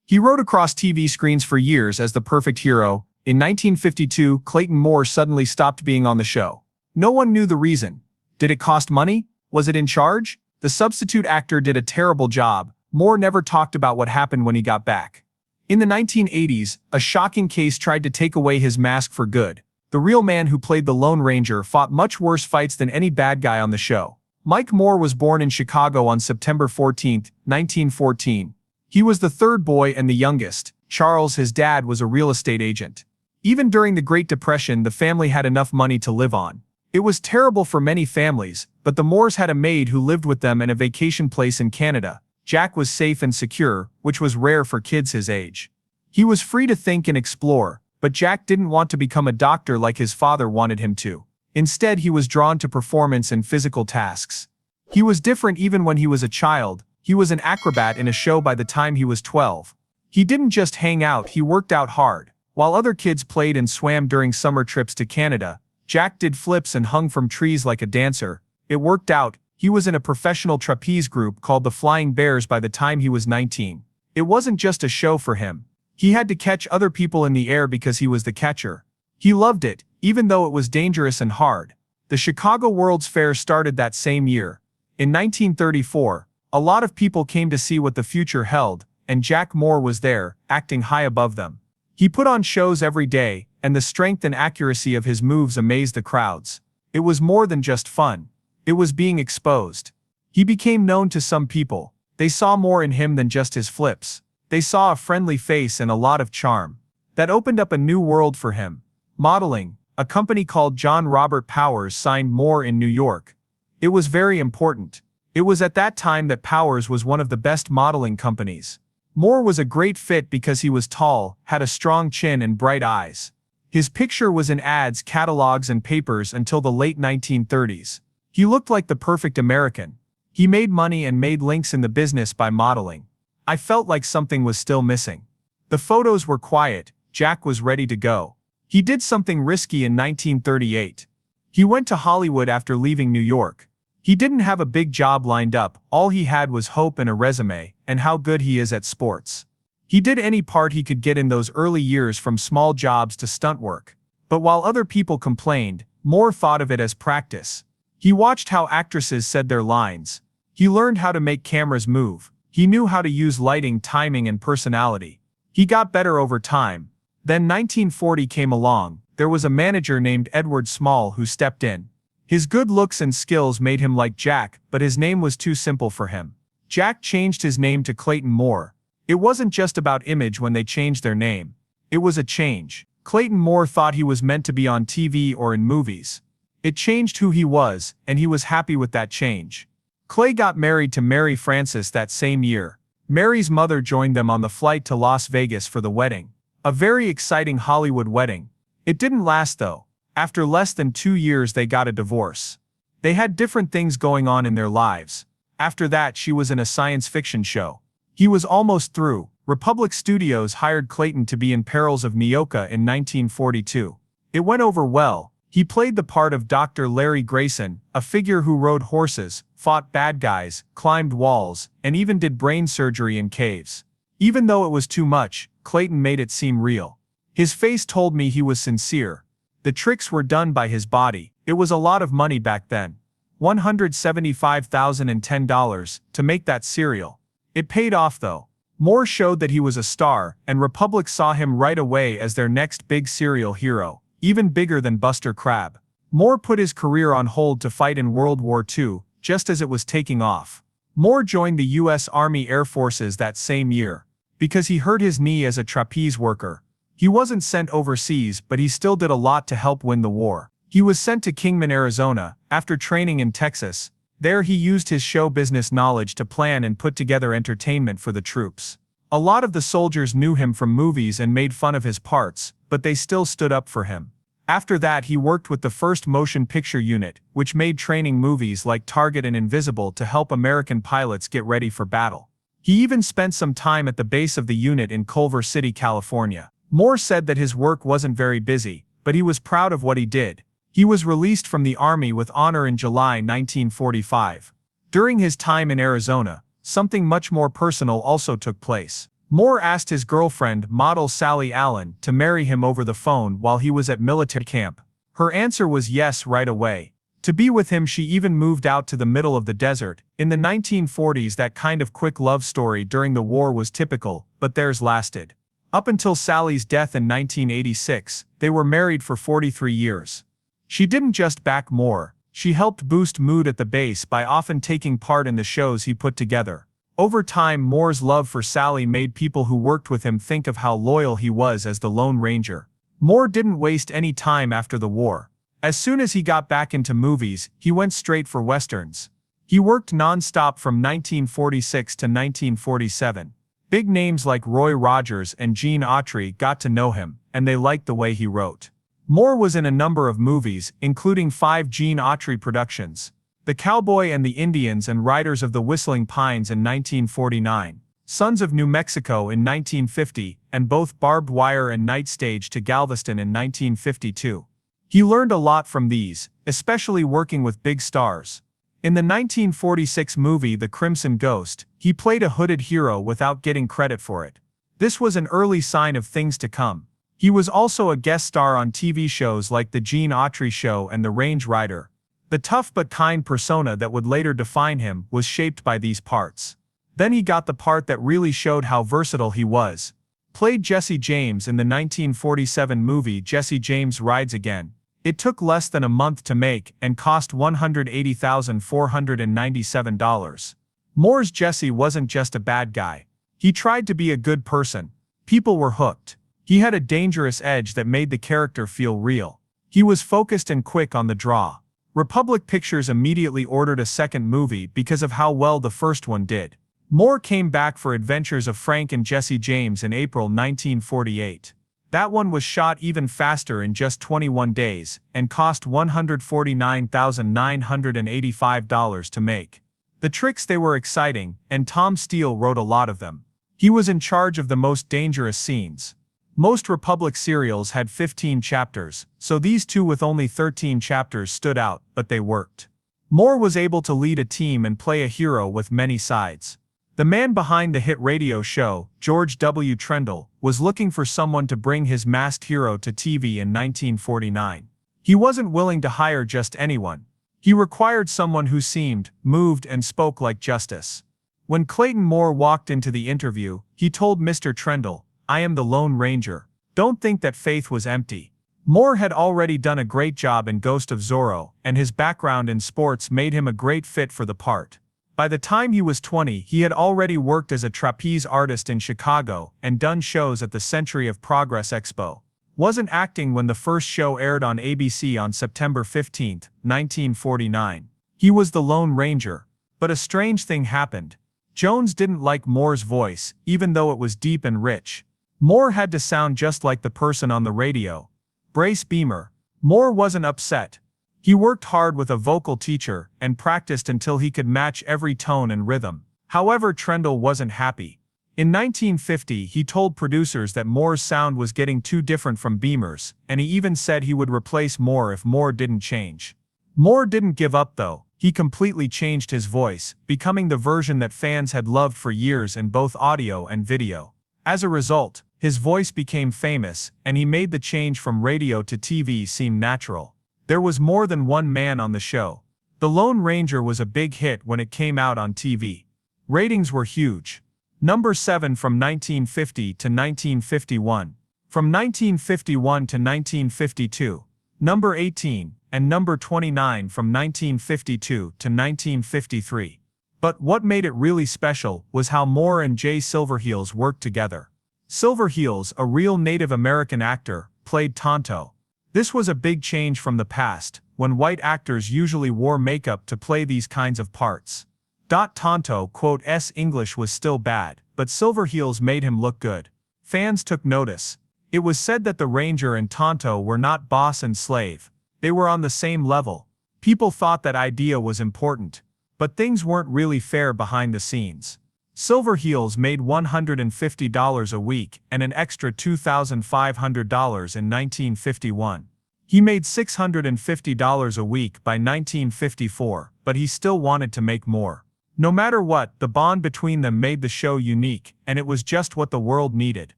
He rode across TV screens for years as the perfect hero. In 1952, Clayton Moore suddenly stopped being on the show. No one knew the reason. Did it cost money? Was it in charge? The substitute actor did a terrible job. Moore never talked about what happened when he got back. In the 1980s, a shocking case tried to take away his mask for good. The real man who played the Lone Ranger fought much worse fights than any bad guy on the show. Mike Moore was born in Chicago on September 14, 1914. He was the third boy and the youngest. Charles, his dad, was a real estate agent. Even during the Great Depression, the family had enough money to live on. It was terrible for many families, but the Moores had a maid who lived with them in a vacation place in Canada. Jack was safe and secure, which was rare for kids his age. He was free to think and explore, but Jack didn't want to become a doctor like his father wanted him to. Instead, he was drawn to performance and physical tasks. He was different even when he was a child. He was an acrobat in a show by the time he was 12. He didn't just hang out, he worked out hard. While other kids played and swam during summer trips to Canada, Jack did flips and hung from trees like a dancer. It worked out. He was in a professional trapeze group called the Flying Bears by the time he was 19. It wasn't just a show for him. He had to catch other people in the air because he was the catcher. He loved it, even though it was dangerous and hard. The Chicago World's Fair started that same year. In 1934, a lot of people came to see what the future held, and Jack Moore was there, acting high above them. He put on shows every day, and the strength and accuracy of his moves amazed the crowds. It was more than just fun. It was being exposed. He became known to some people. They saw more in him than just his flips. They saw a friendly face and a lot of charm. That opened up a new world for him. Modeling. A company called John Robert Powers signed Moore in New York. It was very important. It was at that time that Powers was one of the best modeling companies. Moore was a great fit because he was tall, had a strong chin and bright eyes. His picture was in ads, catalogs and papers until the late 1930s. He looked like the perfect American. He made money and made links in the business by modeling. I felt like something was still missing. The photos were quiet. Jack was ready to go. He did something risky in 1938. He went to Hollywood after leaving New York. He didn't have a big job lined up. All he had was hope and a resume, and how good he is at sports. He did any part he could get in those early years, from small jobs to stunt work. But while other people complained, Moore thought of it as practice. He watched how actresses said their lines. He learned how to make cameras move. He knew how to use lighting, timing, and personality. He got better over time. Then 1940 came along. There was a manager named Edward Small who stepped in. His good looks and skills made him like Jack, but his name was too simple for him. Jack changed his name to Clayton Moore. It wasn't just about image when they changed their name. It was a change. Clayton Moore thought he was meant to be on TV or in movies. It changed who he was, and he was happy with that change. Clay got married to Mary Frances that same year. Mary's mother joined them on the flight to Las Vegas for the wedding. A very exciting Hollywood wedding. It didn't last though. After less than 2 years they got a divorce. They had different things going on in their lives. After that she was in a science fiction show. He was almost through. Republic Studios hired Clayton to be in Perils of Neoka in 1942. It went over well. He played the part of Dr. Larry Grayson, a figure who rode horses, fought bad guys, climbed walls, and even did brain surgery in caves. Even though it was too much, Clayton made it seem real. His face told me he was sincere. The tricks were done by his body. It was a lot of money back then. $175,010 to make that serial. It paid off though. Moore showed that he was a star, and Republic saw him right away as their next big serial hero, even bigger than Buster Crabbe. Moore put his career on hold to fight in World War II, just as it was taking off. Moore joined the U.S. Army Air Forces that same year. Because he hurt his knee as a trapeze worker. He wasn't sent overseas, but he still did a lot to help win the war. He was sent to Kingman, Arizona, after training in Texas. There he used his show business knowledge to plan and put together entertainment for the troops. A lot of the soldiers knew him from movies and made fun of his parts, but they still stood up for him. After that he worked with the first motion picture unit, which made training movies like Target and Invisible to help American pilots get ready for battle. He even spent some time at the base of the unit in Culver City, California. Moore said that his work wasn't very busy, but he was proud of what he did. He was released from the Army with honor in July 1945. During his time in Arizona, something much more personal also took place. Moore asked his girlfriend, model Sally Allen, to marry him over the phone while he was at military camp. Her answer was yes right away. To be with him, she even moved out to the middle of the desert. In the 1940s, that kind of quick love story during the war was typical, but theirs lasted. Up until Sally's death in 1986, they were married for 43 years. She didn't just back Moore, she helped boost mood at the base by often taking part in the shows he put together. Over time, Moore's love for Sally made people who worked with him think of how loyal he was as the Lone Ranger. Moore didn't waste any time after the war. As soon as he got back into movies, he went straight for westerns. He worked non-stop from 1946 to 1947. Big names like Roy Rogers and Gene Autry got to know him, and they liked the way he wrote. Moore was in a number of movies, including 5 Gene Autry productions: The Cowboy and the Indians and Riders of the Whistling Pines in 1949, Sons of New Mexico in 1950, and both Barbed Wire and Night Stage to Galveston in 1952. He learned a lot from these, especially working with big stars. In the 1946 movie The Crimson Ghost, he played a hooded hero without getting credit for it. This was an early sign of things to come. He was also a guest star on TV shows like The Gene Autry Show and The Range Rider. The tough but kind persona that would later define him was shaped by these parts. Then he got the part that really showed how versatile he was. Played Jesse James in the 1947 movie Jesse James Rides Again. It took less than a month to make and cost $180,497. Moore's Jesse wasn't just a bad guy. He tried to be a good person. People were hooked. He had a dangerous edge that made the character feel real. He was focused and quick on the draw. Republic Pictures immediately ordered a second movie because of how well the first one did. Moore came back for Adventures of Frank and Jesse James in April 1948. That one was shot even faster in just 21 days, and cost $149,985 to make. The tricks, they were exciting, and Tom Steele wrote a lot of them. He was in charge of the most dangerous scenes. Most Republic serials had 15 chapters, so these two with only 13 chapters stood out, but they worked. Moore was able to lead a team and play a hero with many sides. The man behind the hit radio show, George W. Trendle, was looking for someone to bring his masked hero to TV in 1949. He wasn't willing to hire just anyone. He required someone who seemed, moved, and spoke like justice. When Clayton Moore walked into the interview, he told Mr. Trendle, "I am the Lone Ranger. Don't think that faith was empty." Moore had already done a great job in Ghost of Zorro, and his background in sports made him a great fit for the part. By the time he was 20, he had already worked as a trapeze artist in Chicago and done shows at the Century of Progress Expo. Wasn't acting when the first show aired on ABC on September 15, 1949. He was the Lone Ranger. But a strange thing happened. Jones didn't like Moore's voice, even though it was deep and rich. Moore had to sound just like the person on the radio. Brace Beamer. Moore wasn't upset. He worked hard with a vocal teacher and practiced until he could match every tone and rhythm. However, Trendle wasn't happy. In 1950, he told producers that Moore's sound was getting too different from Beamer's, and he even said he would replace Moore if Moore didn't change. Moore didn't give up though. He completely changed his voice, becoming the version that fans had loved for years in both audio and video. As a result, his voice became famous, and he made the change from radio to TV seem natural. There was more than one man on the show. The Lone Ranger was a big hit when it came out on TV. Ratings were huge. Number 7 from 1950 to 1951. From 1951 to 1952. Number 18, and number 29 from 1952 to 1953. But what made it really special was how Moore and Jay Silverheels worked together. Silverheels, a real Native American actor, played Tonto. This was a big change from the past, when white actors usually wore makeup to play these kinds of parts. Tonto's English was still bad, but Silverheels made him look good. Fans took notice. It was said that the Ranger and Tonto were not boss and slave. They were on the same level. People thought that idea was important. But things weren't really fair behind the scenes. Silverheels made $150 a week and an extra $2,500 in 1951. He made $650 a week by 1954, but he still wanted to make more. No matter what, the bond between them made the show unique, and it was just what the world needed.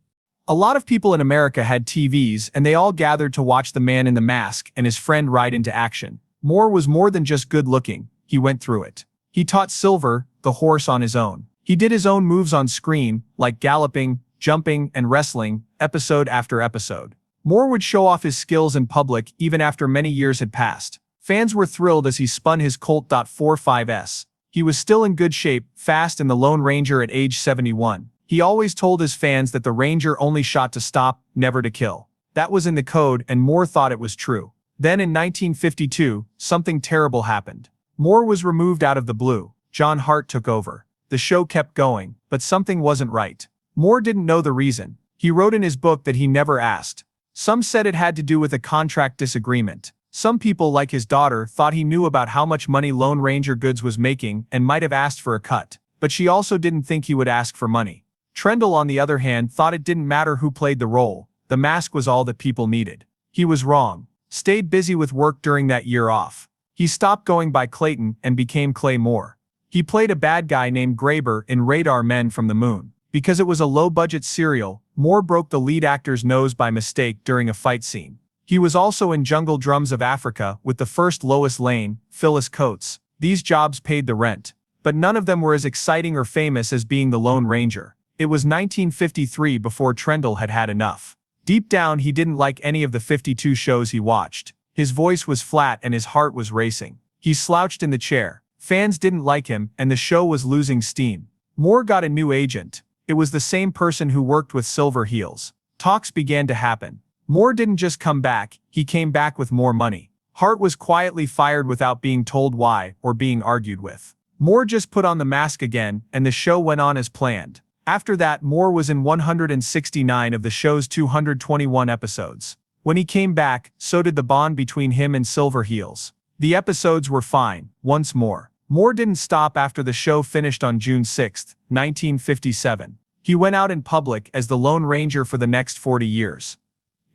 A lot of people in America had TVs, and they all gathered to watch the man in the mask and his friend ride into action. Moore was more than just good looking, he went through it. He taught Silver, the horse, on his own. He did his own moves on screen, like galloping, jumping, and wrestling, episode after episode. Moore would show off his skills in public even after many years had passed. Fans were thrilled as he spun his Colt .45s. He was still in good shape, fast, and the Lone Ranger at age 71. He always told his fans that the Ranger only shot to stop, never to kill. That was in the code, and Moore thought it was true. Then in 1952, something terrible happened. Moore was removed out of the blue. John Hart took over. The show kept going, but something wasn't right. Moore didn't know the reason. He wrote in his book that he never asked. Some said it had to do with a contract disagreement. Some people, like his daughter, thought he knew about how much money Lone Ranger Goods was making and might have asked for a cut. But she also didn't think he would ask for money. Trendle, on the other hand, thought it didn't matter who played the role. The mask was all that people needed. He was wrong. Stayed busy with work during that year off. He stopped going by Clayton and became Clay Moore. He played a bad guy named Graber in Radar Men from the Moon. Because it was a low-budget serial, Moore broke the lead actor's nose by mistake during a fight scene. He was also in Jungle Drums of Africa with the first Lois Lane, Phyllis Coates. These jobs paid the rent. But none of them were as exciting or famous as being the Lone Ranger. It was 1953 before Trendle had had enough. Deep down, he didn't like any of the 52 shows he watched. His voice was flat and his heart was racing. He slouched in the chair. Fans didn't like him, and the show was losing steam. Moore got a new agent. It was the same person who worked with Silver Heels. Talks began to happen. Moore didn't just come back, he came back with more money. Hart was quietly fired without being told why or being argued with. Moore just put on the mask again, and the show went on as planned. After that, Moore was in 169 of the show's 221 episodes. When he came back, so did the bond between him and Silver Heels. The episodes were fine, once more. Moore didn't stop after the show finished on June 6, 1957. He went out in public as the Lone Ranger for the next 40 years.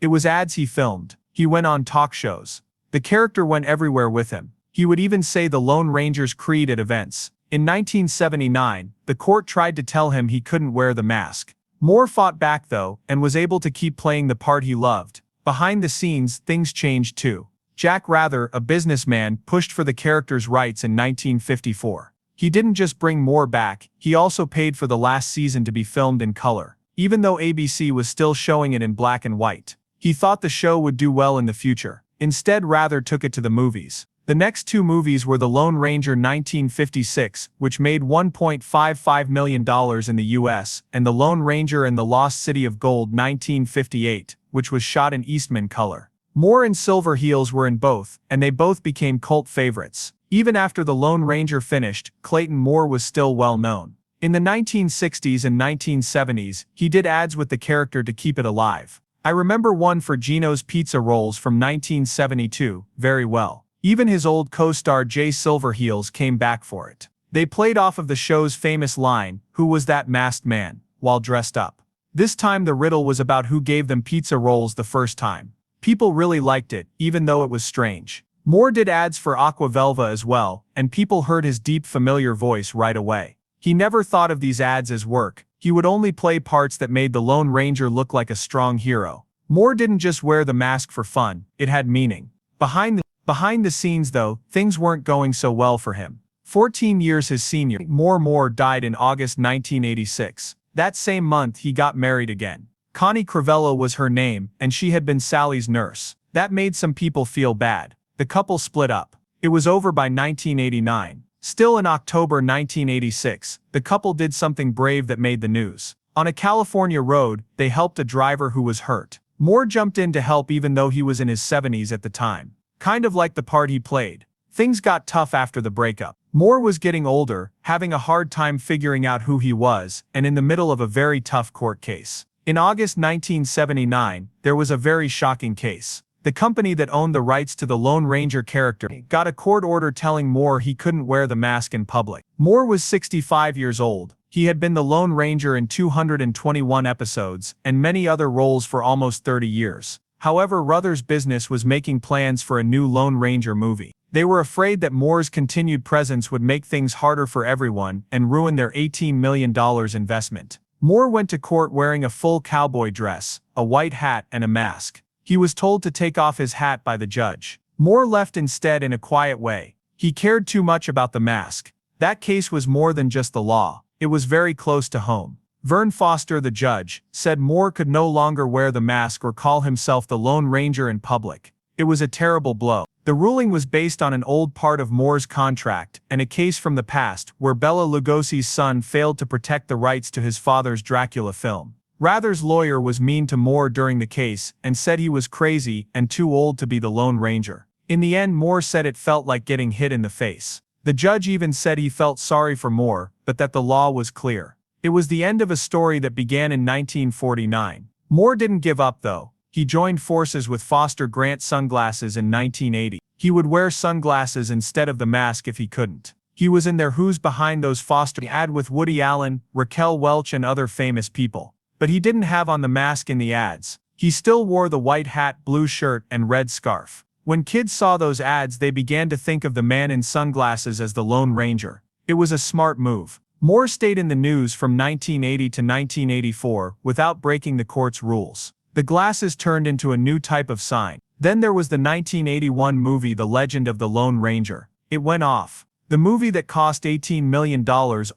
It was ads he filmed. He went on talk shows. The character went everywhere with him. He would even say the Lone Ranger's creed at events. In 1979, the court tried to tell him he couldn't wear the mask. Moore fought back though, and was able to keep playing the part he loved. Behind the scenes, things changed too. Jack Rather, a businessman, pushed for the character's rights in 1954. He didn't just bring Moore back, he also paid for the last season to be filmed in color, even though ABC was still showing it in black and white. He thought the show would do well in the future. Instead, Rather took it to the movies. The next two movies were The Lone Ranger 1956, which made $1.55 million in the US, and The Lone Ranger and the Lost City of Gold 1958, which was shot in Eastman color. Moore and Silver Heels were in both, and they both became cult favorites. Even after The Lone Ranger finished, Clayton Moore was still well known. In the 1960s and 1970s, he did ads with the character to keep it alive. I remember one for Gino's Pizza Rolls from 1972 very well. Even his old co-star Jay Silverheels came back for it. They played off of the show's famous line, "Who was that masked man?" while dressed up. This time the riddle was about who gave them pizza rolls the first time. People really liked it, even though it was strange. Moore did ads for Aqua Velva as well, and people heard his deep familiar voice right away. He never thought of these ads as work. He would only play parts that made the Lone Ranger look like a strong hero. Moore didn't just wear the mask for fun, it had meaning. Behind the scenes though, things weren't going so well for him. 14 years his senior, Moore died in August 1986. That same month he got married again. Connie Crivello was her name, and she had been Sally's nurse. That made some people feel bad. The couple split up. It was over by 1989. Still in October 1986, the couple did something brave that made the news. On a California road, they helped a driver who was hurt. Moore jumped in to help even though he was in his 70s at the time. Kind of like the part he played. Things got tough after the breakup. Moore was getting older, having a hard time figuring out who he was, and in the middle of a very tough court case. In August 1979, there was a very shocking case. The company that owned the rights to the Lone Ranger character got a court order telling Moore he couldn't wear the mask in public. Moore was 65 years old. He had been the Lone Ranger in 221 episodes and many other roles for almost 30 years. However, Ruther's business was making plans for a new Lone Ranger movie. They were afraid that Moore's continued presence would make things harder for everyone and ruin their $18 million investment. Moore went to court wearing a full cowboy dress, a white hat and a mask. He was told to take off his hat by the judge. Moore left instead in a quiet way. He cared too much about the mask. That case was more than just the law. It was very close to home. Vern Foster, the judge, said Moore could no longer wear the mask or call himself the Lone Ranger in public. It was a terrible blow. The ruling was based on an old part of Moore's contract and a case from the past where Bela Lugosi's son failed to protect the rights to his father's Dracula film. Rather's lawyer was mean to Moore during the case and said he was crazy and too old to be the Lone Ranger. In the end, Moore said it felt like getting hit in the face. The judge even said he felt sorry for Moore, but that the law was clear. It was the end of a story that began in 1949. Moore didn't give up though. He joined forces with Foster Grant Sunglasses in 1980. He would wear sunglasses instead of the mask if he couldn't. He was in their Who's Behind Those Foster ad with Woody Allen, Raquel Welch and other famous people. But he didn't have on the mask in the ads. He still wore the white hat, blue shirt and red scarf. When kids saw those ads, they began to think of the man in sunglasses as the Lone Ranger. It was a smart move. Moore stayed in the news from 1980 to 1984 without breaking the court's rules. The glasses turned into a new type of sign. Then there was the 1981 movie The Legend of the Lone Ranger. It went off. The movie that cost $18 million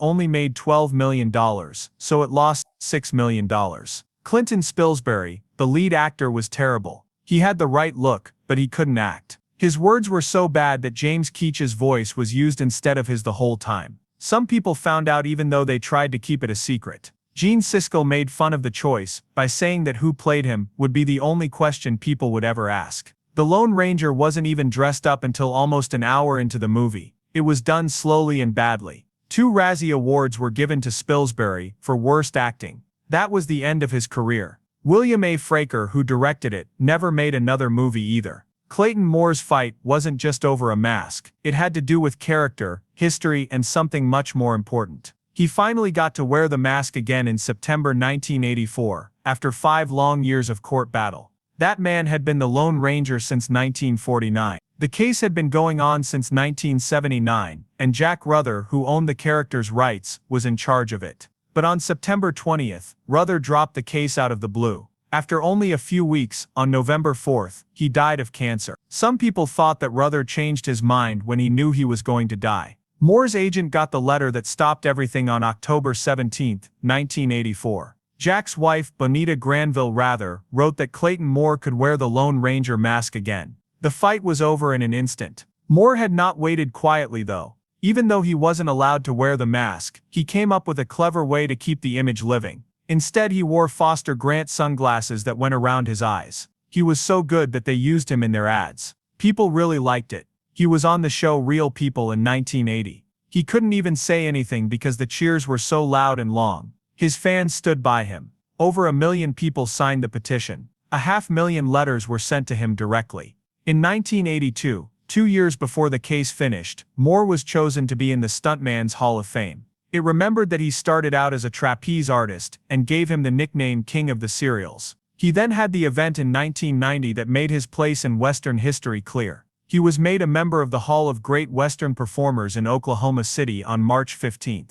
only made $12 million, so it lost $6 million. Clinton Spilsbury, the lead actor, was terrible. He had the right look, but he couldn't act. His words were so bad that James Keach's voice was used instead of his the whole time. Some people found out even though they tried to keep it a secret. Gene Siskel made fun of the choice by saying that who played him would be the only question people would ever ask. The Lone Ranger wasn't even dressed up until almost an hour into the movie. It was done slowly and badly. 2 Razzie Awards were given to Spilsbury for worst acting. That was the end of his career. William A. Fraker, who directed it, never made another movie either. Clayton Moore's fight wasn't just over a mask. It had to do with character, history, and something much more important. He finally got to wear the mask again in September 1984, after 5 long years of court battle. That man had been the Lone Ranger since 1949. The case had been going on since 1979, and Jack Ruther, who owned the character's rights, was in charge of it. But on September 20th, Ruther dropped the case out of the blue. After only a few weeks, on November 4th, he died of cancer. Some people thought that Ruther changed his mind when he knew he was going to die. Moore's agent got the letter that stopped everything on October 17, 1984. Jack's wife, Bonita Granville Rather, wrote that Clayton Moore could wear the Lone Ranger mask again. The fight was over in an instant. Moore had not waited quietly though. Even though he wasn't allowed to wear the mask, he came up with a clever way to keep the image living. Instead, he wore Foster Grant sunglasses that went around his eyes. He was so good that they used him in their ads. People really liked it. He was on the show Real People in 1980. He couldn't even say anything because the cheers were so loud and long. His fans stood by him. Over 1 million people signed the petition. 500,000 letters were sent to him directly. In 1982, 2 years before the case finished, Moore was chosen to be in the Stuntman's Hall of Fame. It remembered that he started out as a trapeze artist and gave him the nickname King of the Serials. He then had the event in 1990 that made his place in Western history clear. He was made a member of the Hall of Great Western Performers in Oklahoma City on March 15.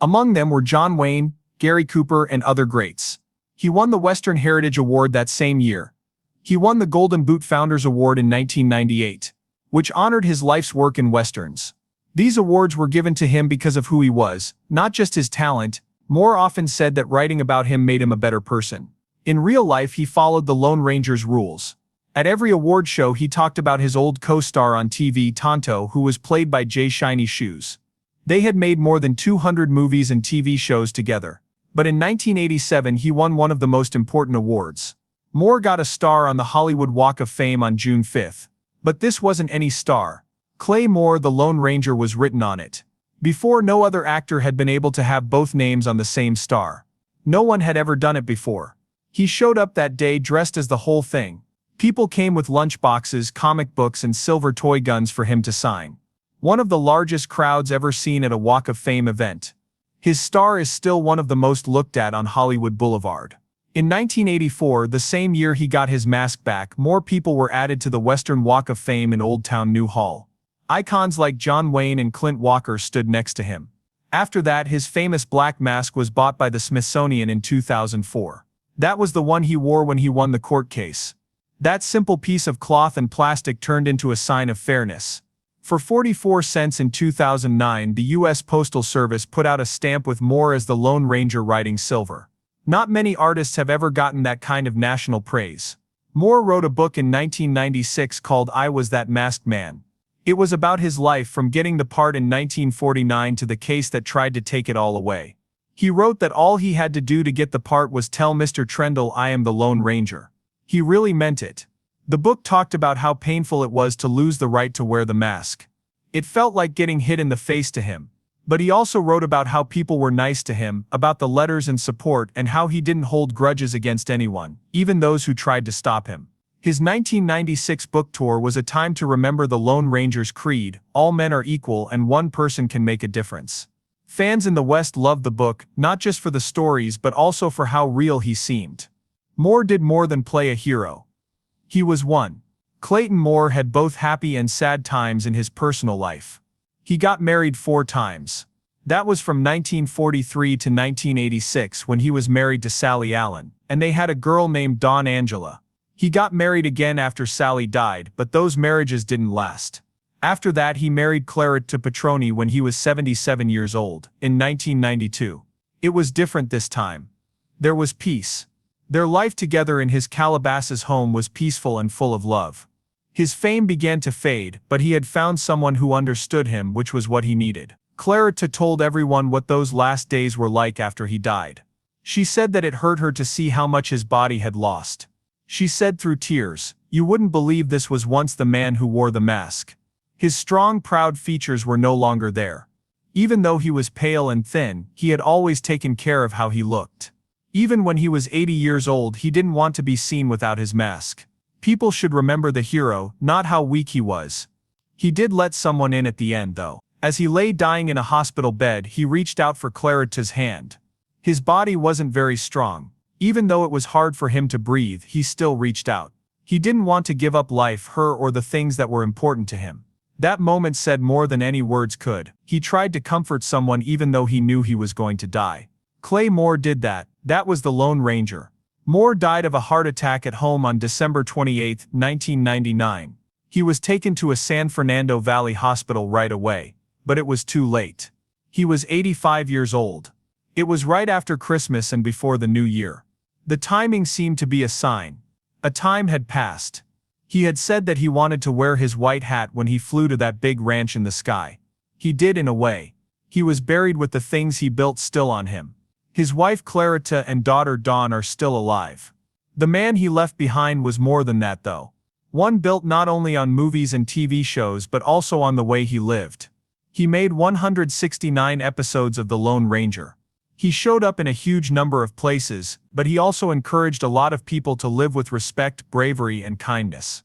Among them were John Wayne, Gary Cooper, and other greats. He won the Western Heritage Award that same year. He won the Golden Boot Founders Award in 1998, which honored his life's work in Westerns. These awards were given to him because of who he was, not just his talent. Moore often said that writing about him made him a better person. In real life, he followed the Lone Ranger's rules. At every award show, he talked about his old co-star on TV, Tonto, who was played by Jay Shiny Shoes. They had made more than 200 movies and TV shows together. But in 1987, he won one of the most important awards. Moore got a star on the Hollywood Walk of Fame on June 5. But this wasn't any star. Clay Moore, the Lone Ranger, was written on it. Before, no other actor had been able to have both names on the same star. No one had ever done it before. He showed up that day dressed as the whole thing. People came with lunchboxes, comic books, and silver toy guns for him to sign. One of the largest crowds ever seen at a Walk of Fame event. His star is still one of the most looked at on Hollywood Boulevard. In 1984, the same year he got his mask back, more people were added to the Western Walk of Fame in Old Town New Hall. Icons like John Wayne and Clint Walker stood next to him. After that, his famous black mask was bought by the Smithsonian in 2004. That was the one he wore when he won the court case. That simple piece of cloth and plastic turned into a sign of fairness. For 44 cents in 2009, the U.S. Postal Service put out a stamp with Moore as the Lone Ranger riding silver. Not many artists have ever gotten that kind of national praise. Moore wrote a book in 1996 called I Was That Masked Man. It was about his life from getting the part in 1949 to the case that tried to take it all away. He wrote that all he had to do to get the part was tell Mr. Trendle I am the Lone Ranger. He really meant it. The book talked about how painful it was to lose the right to wear the mask. It felt like getting hit in the face to him. But he also wrote about how people were nice to him, about the letters and support, and how he didn't hold grudges against anyone, even those who tried to stop him. His 1996 book tour was a time to remember the Lone Ranger's creed: all men are equal and one person can make a difference. Fans in the West loved the book, not just for the stories but also for how real he seemed. Moore did more than play a hero. He was one. Clayton Moore had both happy and sad times in his personal life. He got married 4 times. That was from 1943 to 1986 when he was married to Sally Allen, and they had a girl named Dawn Angela. He got married again after Sally died, but those marriages didn't last. After that, he married Clara Petroni when he was 77 years old, in 1992. It was different this time. There was peace. Their life together in his Calabasas home was peaceful and full of love. His fame began to fade, but he had found someone who understood him, which was what he needed. Clara told everyone what those last days were like after he died. She said that it hurt her to see how much his body had lost. She said through tears, "You wouldn't believe this was once the man who wore the mask." His strong, proud features were no longer there. Even though he was pale and thin, he had always taken care of how he looked. Even when he was 80 years old, he didn't want to be seen without his mask. People should remember the hero, not how weak he was. He did let someone in at the end, though. As he lay dying in a hospital bed, he reached out for Clarita's hand. His body wasn't very strong. Even though it was hard for him to breathe, he still reached out. He didn't want to give up life, her, or the things that were important to him. That moment said more than any words could. He tried to comfort someone even though he knew he was going to die. Clay Moore did that. That was the Lone Ranger. Moore died of a heart attack at home on December 28, 1999. He was taken to a San Fernando Valley hospital right away, but it was too late. He was 85 years old. It was right after Christmas and before the new year. The timing seemed to be a sign. A time had passed. He had said that he wanted to wear his white hat when he flew to that big ranch in the sky. He did in a way. He was buried with the things he built still on him. His wife Clarita and daughter Dawn are still alive. The man he left behind was more than that, though. One built not only on movies and TV shows but also on the way he lived. He made 169 episodes of The Lone Ranger. He showed up in a huge number of places, but he also encouraged a lot of people to live with respect, bravery, and kindness.